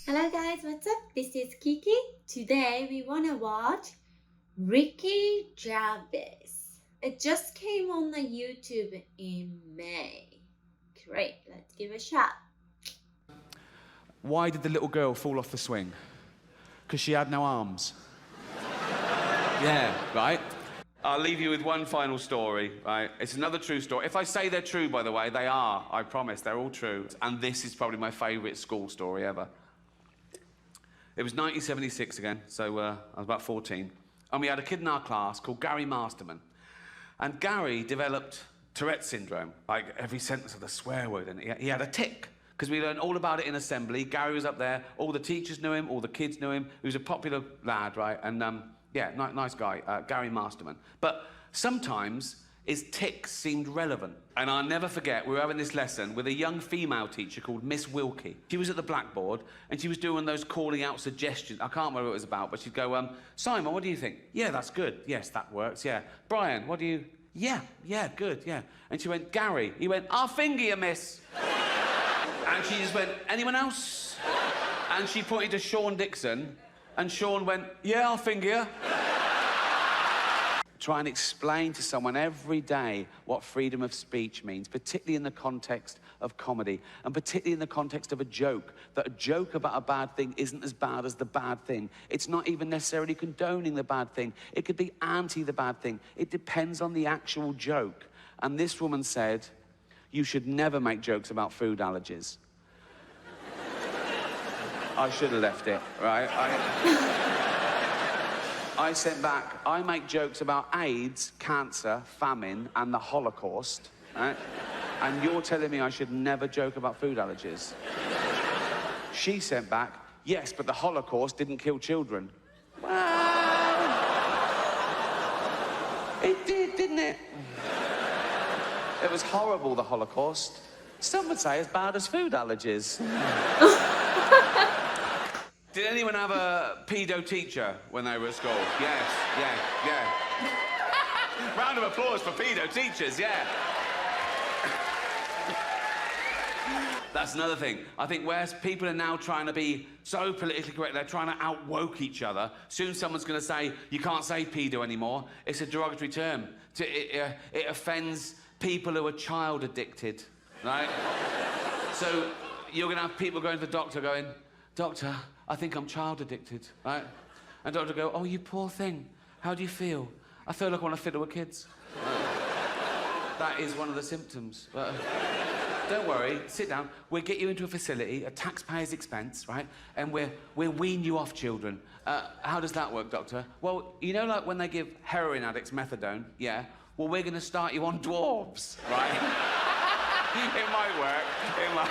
Hello guys, what's up? This is Kiki. Today we wanna watch Ricky Gervais. It just came on the YouTube in May. Great, let's give it a shot. Why did the little girl fall off the swing? Because she had no arms. Yeah, right? I'll leave you with one final story, right? It's another true story. If I say they're true, by the way, they are. I promise, they're all true. And this is probably my favourite school story ever. It was 1976 again, so I was about 14. And we had a kid in our class called Gary Masterman. And Gary developed Tourette's syndrome. Like, every sentence had a swear word in it. He had a tic, because we learned all about it in assembly. Gary was up there. All the teachers knew him. All the kids knew him. He was a popular lad, right? And, yeah, nice guy, Gary Masterman. But sometimes his tics seemed relevant. And I'll never forget, we were having this lesson with a young female teacher called Miss Wilkie. She was at the blackboard, and she was doing those calling out suggestions. I can't remember what it was about, but she'd go, Simon, what do you think? Yeah, that's good. Yes, that works, yeah. Brian, what do you... Yeah, good, yeah. And she went, Gary. He went, I'll finger you, miss. And she just went, anyone else? And she pointed to Sean Dixon, and Sean went, yeah, I'll finger you. Try and explain to someone every day what freedom of speech means, particularly in the context of comedy, and particularly in the context of a joke, that a joke about a bad thing isn't as bad as the bad thing. It's not even necessarily condoning the bad thing. It could be anti the bad thing. It depends on the actual joke. And this woman said, you should never make jokes about food allergies. I should have left it, right? I sent back, I make jokes about AIDS, cancer, famine, and the Holocaust, right? And you're telling me I should never joke about food allergies. She sent back, yes, but the Holocaust didn't kill children. Well, it did, didn't it? It was horrible, the Holocaust. Some would say as bad as food allergies. Did anyone have a pedo teacher when they were at school? Yes, yeah. Round of applause for pedo teachers, yeah. That's another thing. I think where people are now trying to be so politically correct, they're trying to out-woke each other. Soon someone's going to say, you can't say pedo anymore. It's a derogatory term. It offends people who are child addicted, right? So you're going to have people going to the doctor going, Doctor, I think I'm child addicted, right? And doctor go, oh, you poor thing. How do you feel? I feel like I want to fiddle with kids. That is one of the symptoms. Don't worry, sit down. We'll get you into a facility at taxpayers' expense, right? And we'll wean you off children. How does that work, doctor? Well, you know, like when they give heroin addicts methadone, yeah? Well, we're going to start you on dwarves, right? It might work. It might.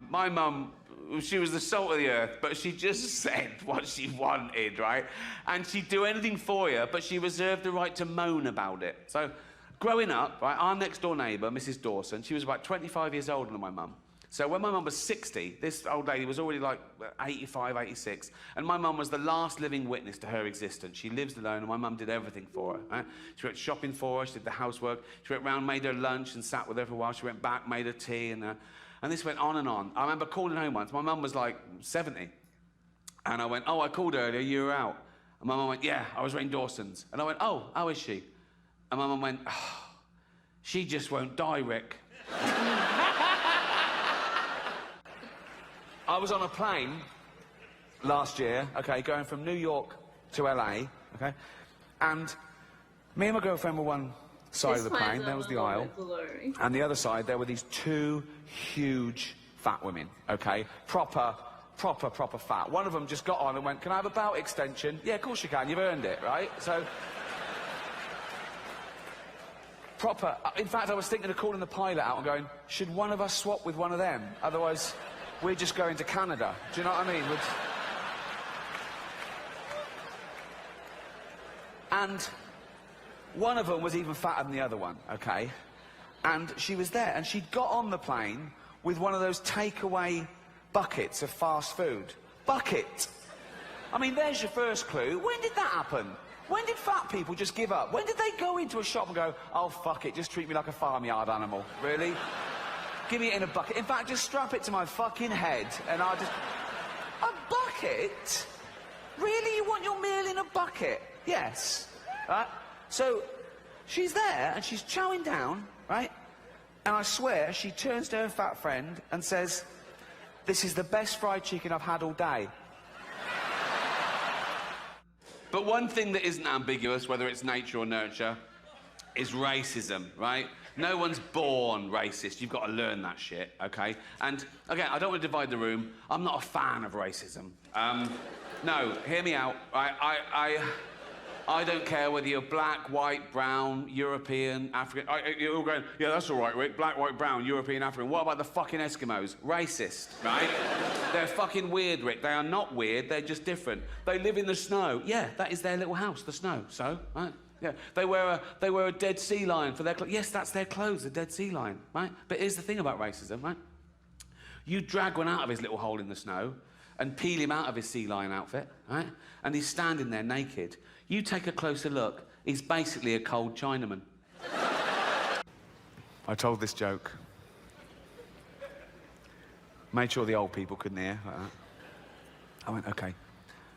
My mum, she was the salt of the earth, but she just said what she wanted, right? And she'd do anything for you, but she reserved the right to moan about it. So, growing up, right, our next-door neighbour, Mrs. Dawson, she was about 25 years older than my mum. So when my mum was 60, this old lady was already like 85, 86, and my mum was the last living witness to her existence. She lives alone, and my mum did everything for her, right? She went shopping for her, she did the housework, she went round, made her lunch, and sat with her for a while. She went back, made her tea, and this went on and on. I remember calling home once. My mum was like 70. And I went, oh, I called earlier, you were out. And my mum went, yeah, I was rating Dawson's. And I went, oh, how is she? And my mum went, oh, she just won't die, Rick. I was on a plane last year, okay, going from New York to LA, okay? And me and my girlfriend were one side of the plane, there was the aisle, and the other side there were these two huge fat women, okay? Proper fat. One of them just got on and went, can I have a belt extension? Yeah, of course you can, you've earned it, right? So, proper. In fact, I was thinking of calling the pilot out and going, should one of us swap with one of them? Otherwise, we're just going to Canada. Do you know what I mean? And one of them was even fatter than the other one, okay? And she was there, and she'd got on the plane with one of those takeaway buckets of fast food. Bucket! I mean, there's your first clue. When did that happen? When did fat people just give up? When did they go into a shop and go, oh, fuck it, just treat me like a farmyard animal? Really? give me it in a bucket. In fact, just strap it to my fucking head, and I'll just... A bucket? Really? You want your meal in a bucket? Yes. Right? So, she's there, and she's chowing down, right? And I swear, she turns to her fat friend and says, "This is the best fried chicken I've had all day." But one thing that isn't ambiguous, whether it's nature or nurture, is racism, right? No one's born racist. You've got to learn that shit, okay? And, again, I don't want to divide the room. I'm not a fan of racism. No, hear me out. I don't care whether you're black, white, brown, European, African... You're all going, yeah, that's all right, Rick. Black, white, brown, European, African. What about the fucking Eskimos? Racist, right? They're fucking weird, Rick. They are not weird. They're just different. They live in the snow. Yeah, that is their little house, the snow. So, right? Yeah, they wear a dead sea lion for their clothes. Yes, that's their clothes, a dead sea lion, right? But here's the thing about racism, right? You drag one out of his little hole in the snow and peel him out of his sea lion outfit, right? And he's standing there naked. You take a closer look, he's basically a cold Chinaman. I told this joke. Made sure the old people couldn't hear like that. I went, OK.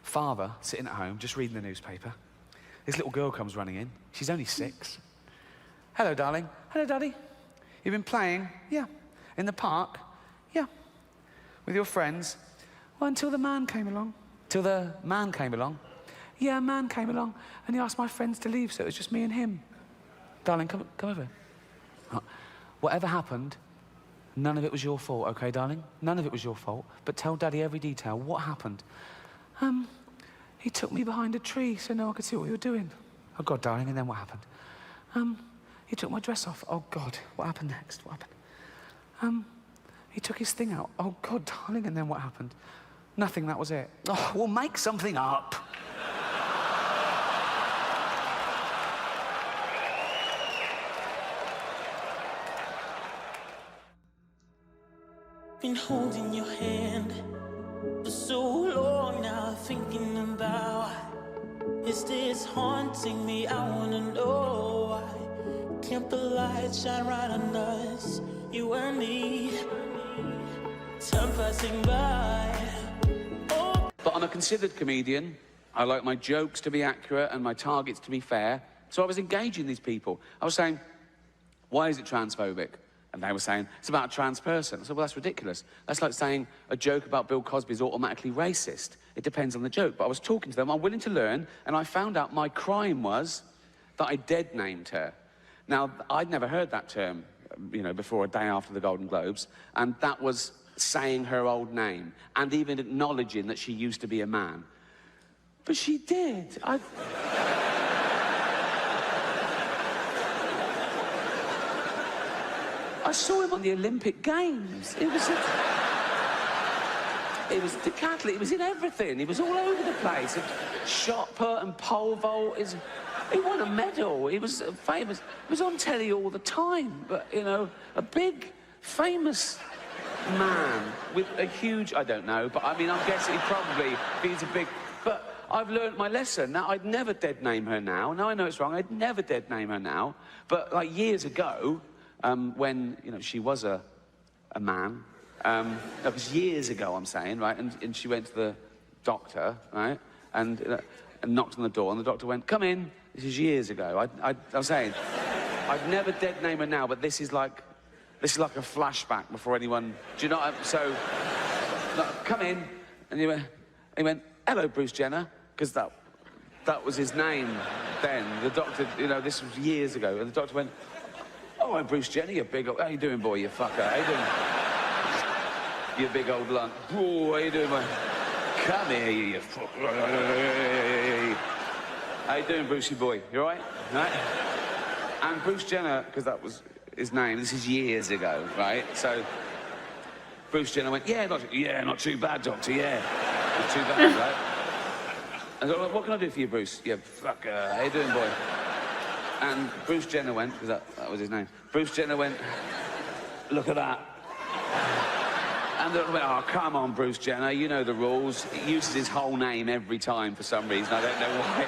Father, sitting at home, just reading the newspaper. This little girl comes running in. She's only 6. "Hello, darling." "Hello, Daddy." "You've been playing?" "Yeah." "In the park?" "Yeah." "With your friends?" "Well, until the man came along." "Till the man came along?" "Yeah, a man came along, and he asked my friends to leave, so it was just me and him." "Darling, come over." "Whatever happened, none of it was your fault, OK, darling? None of it was your fault. But tell Daddy every detail. What happened?" He took me behind a tree so no one could see what we were doing." "Oh, God, darling, and then what happened?" He took my dress off." "Oh, God, what happened next? What happened?" He took his thing out." "Oh, God, darling, and then what happened?" "Nothing, that was it." "Oh, well, make something up." Been holding your hand for so long now, thinking about, is this haunting me? I wanna know why. Can't the light shine right on us, you and me? Time passing by. Oh. But I'm a considered comedian. I like my jokes to be accurate and my targets to be fair. So I was engaging these people. I was saying, "Why is it transphobic?" And they were saying, "It's about a trans person." I said, "Well, that's ridiculous. That's like saying a joke about Bill Cosby is automatically racist. It depends on the joke." But I was talking to them, I'm willing to learn, and I found out my crime was that I dead-named her. Now, I'd never heard that term, you know, before a day after the Golden Globes, and that was saying her old name, and even acknowledging that she used to be a man. But she did. I saw him on the Olympic Games. It was decathlon. It was in everything. He was all over the place. Shot put and pole vault. He won a medal. He was famous. He was on telly all the time. But, you know, a big, famous man with a huge... I don't know, but, I mean, I'm guessing he's a big... But I've learnt my lesson. Now, I'd never dead name her now. Now I know it's wrong. I'd never dead name her now. But, like, years ago... when, you know, she was a man. That was years ago, I'm saying, right? And she went to the doctor, right? And knocked on the door, and the doctor went, "Come in." This is years ago. I was saying, I'd never dead name her now, but this is like a flashback before anyone... Do you know what So, like, come in, and he went, "Hello, Bruce Jenner," because that was his name then. The doctor, you know, this was years ago, and the doctor went, "Oh, I'm Bruce Jenner, you big old... How you doing, boy, you fucker? How you doing? You big old lunt. Oh, how you doing, boy? Come here, you fucker. How you doing, Brucey boy? You all right? Right? And Bruce Jenner, because that was his name, this is years ago, right? So Bruce Jenner went, "Yeah, not too bad, doctor, yeah. Not too bad, right?" And I said, "What can I do for you, Bruce? You fucker. How you doing, boy?" And Bruce Jenner went, because that was his name. Bruce Jenner went, "Look at that." And they went, "Oh, come on, Bruce Jenner, you know the rules." He uses his whole name every time for some reason, I don't know why.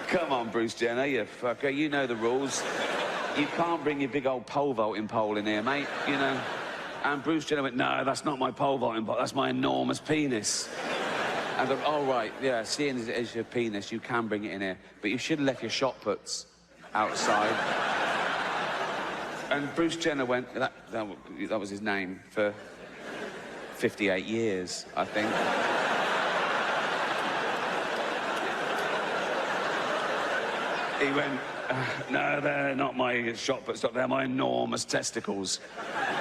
"Come on, Bruce Jenner, you fucker, you know the rules." You can't bring your big old pole vaulting pole in here, mate, you know. And Bruce Jenner went, no, that's not my pole vaulting pole, that's my enormous penis. And I thought, oh, right, yeah, seeing as it is your penis, you can bring it in here. But you should have left your shot puts outside. And Bruce Jenner went, that was his name for 58 years, I think. He went, no, they're not my shot puts, they're my enormous testicles.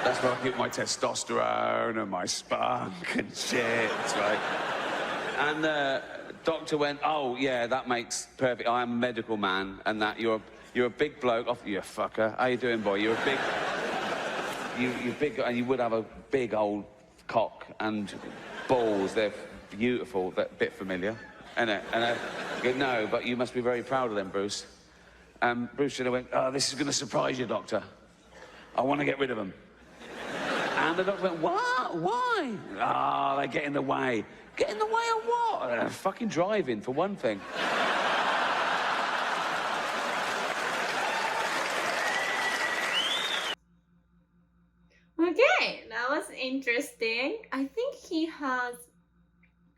That's where I keep my testosterone and my spunk and shit, right? And the doctor went, oh, yeah, that makes perfect. I'm a medical man, and that you're a big bloke. Oh, you fucker. How you doing, boy? You're a big... You're big, and you would have a big old cock and balls. They're beautiful. They're a bit familiar. And I go, no, but you must be very proud of them, Bruce. Bruce Jenner went, oh, this is going to surprise you, doctor. I want to get rid of them. And the doctor went, what? Why? Ah, they get in the way. Get in the way of what? Fucking driving, for one thing. Okay, that was interesting. I think he has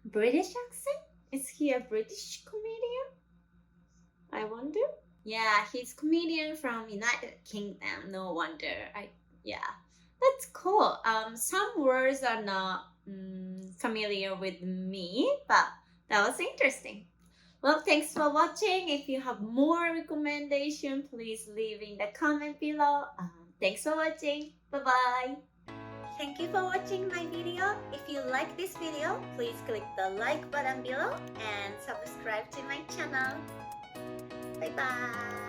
British accent. Is he a British comedian? I wonder. Yeah, he's comedian from United Kingdom. No wonder. Yeah, that's cool. Some words are not familiar with me, but that was interesting. Well, thanks for watching. If you have more recommendation, please leave in the comment below. Thanks for watching. Bye-bye. Thank you for watching my video. If you like this video, please click the like button below and subscribe to my channel. Bye-bye.